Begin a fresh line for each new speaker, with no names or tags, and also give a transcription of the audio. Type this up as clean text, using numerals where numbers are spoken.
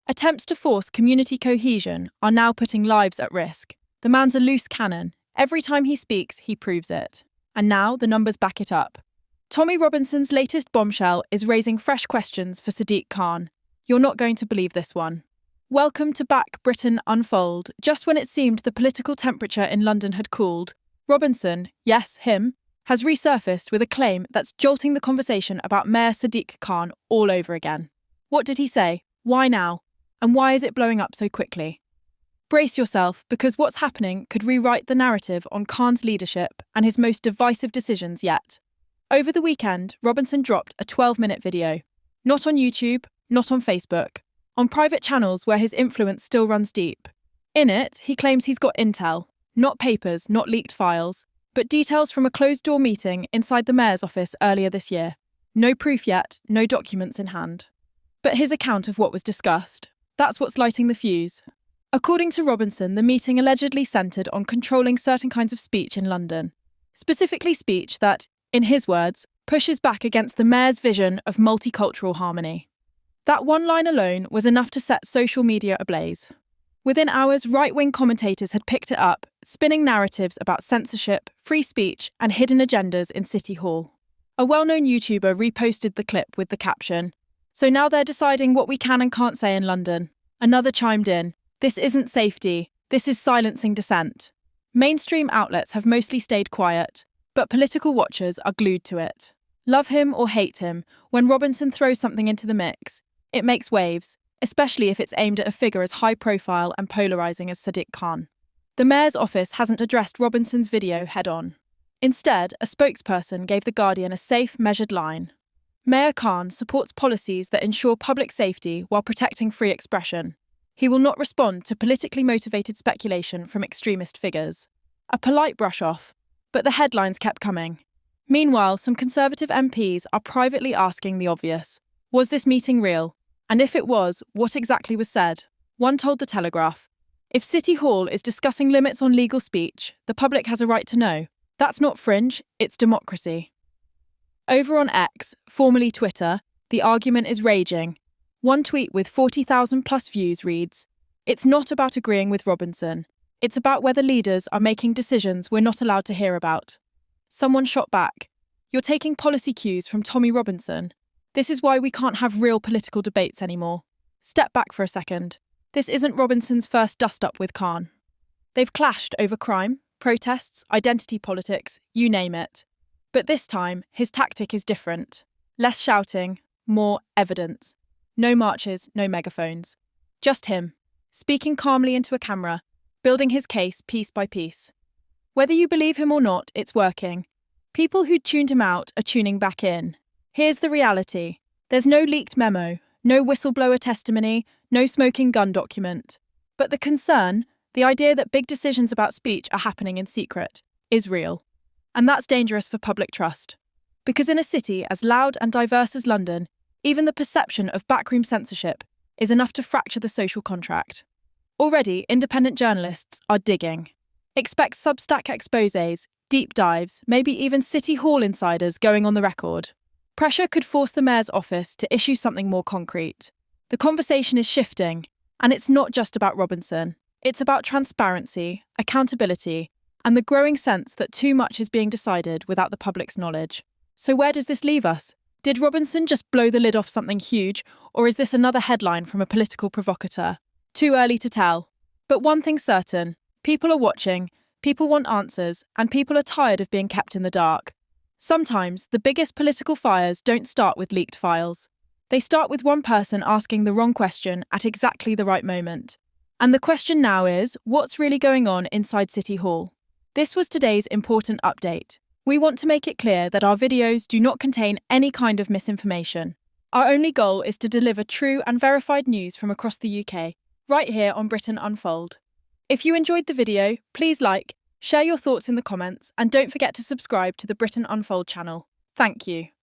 Attempts to force community cohesion are now putting lives at risk. The man's a loose cannon. Every time he speaks, he proves it. And now the numbers back it up. Tommy Robinson's latest bombshell is raising fresh questions for Sadiq Khan. You're not going to believe this one. Welcome to Back Britain Unfold. Just when it seemed the political temperature in London had cooled, Robinson, yes, him, has resurfaced with a claim that's jolting the conversation about Mayor Sadiq Khan all over again. What did he say? Why now? And why is it blowing up so quickly? Brace yourself, because what's happening could rewrite the narrative on Khan's leadership and his most divisive decisions yet. Over the weekend, Robinson dropped a 12-minute video. Not on YouTube, not on Facebook. On private channels where his influence still runs deep. In it, he claims he's got intel. Not papers, not leaked files, but details from a closed-door meeting inside the mayor's office earlier this year. No proof yet, no documents in hand. But his account of what was discussed, that's what's lighting the fuse. According to Robinson, the meeting allegedly centred on controlling certain kinds of speech in London. Specifically speech that, in his words, pushes back against the mayor's vision of multicultural harmony. That one line alone was enough to set social media ablaze. Within hours, right-wing commentators had picked it up, spinning narratives about censorship, free speech, and hidden agendas in City Hall. A well-known YouTuber reposted the clip with the caption, "So now they're deciding what we can and can't say in London." Another chimed in, "This isn't safety, this is silencing dissent." Mainstream outlets have mostly stayed quiet, but political watchers are glued to it. Love him or hate him, when Robinson throws something into the mix, it makes waves, especially if it's aimed at a figure as high-profile and polarising as Sadiq Khan. The mayor's office hasn't addressed Robinson's video head-on. Instead, a spokesperson gave The Guardian a safe, measured line. Mayor Khan supports policies that ensure public safety while protecting free expression. He will not respond to politically motivated speculation from extremist figures. A polite brush-off, but the headlines kept coming. Meanwhile, some Conservative MPs are privately asking the obvious. Was this meeting real? And if it was, what exactly was said? One told The Telegraph, "If City Hall is discussing limits on legal speech, the public has a right to know. That's not fringe, it's democracy." Over on X, formerly Twitter, the argument is raging. One tweet with 40,000 plus views reads, "It's not about agreeing with Robinson. It's about whether leaders are making decisions we're not allowed to hear about." Someone shot back, "You're taking policy cues from Tommy Robinson. This is why we can't have real political debates anymore. Step back for a second. This isn't Robinson's first dust-up with Khan. They've clashed over crime, protests, identity politics, you name it. But this time, his tactic is different. Less shouting, more evidence. No marches, no megaphones. Just him, speaking calmly into a camera, building his case piece by piece. Whether you believe him or not, it's working. People who tuned him out are tuning back in. Here's the reality. There's no leaked memo, no whistleblower testimony, no smoking gun document. But the concern, the idea that big decisions about speech are happening in secret, is real. And that's dangerous for public trust. Because in a city as loud and diverse as London, even the perception of backroom censorship is enough to fracture the social contract. Already, independent journalists are digging. Expect Substack exposés, deep dives, maybe even City Hall insiders going on the record. Pressure could force the mayor's office to issue something more concrete. The conversation is shifting, and it's not just about Robinson. It's about transparency, accountability, and the growing sense that too much is being decided without the public's knowledge. So where does this leave us? Did Robinson just blow the lid off something huge, or is this another headline from a political provocateur? Too early to tell. But one thing's certain, people are watching, people want answers, and people are tired of being kept in the dark. Sometimes, the biggest political fires don't start with leaked files. They start with one person asking the wrong question at exactly the right moment. And the question now is, what's really going on inside City Hall? This was today's important update. We want to make it clear that our videos do not contain any kind of misinformation. Our only goal is to deliver true and verified news from across the UK, right here on Britain Unfold. If you enjoyed the video, please like, share your thoughts in the comments, and don't forget to subscribe to the Britain Unfold channel. Thank you.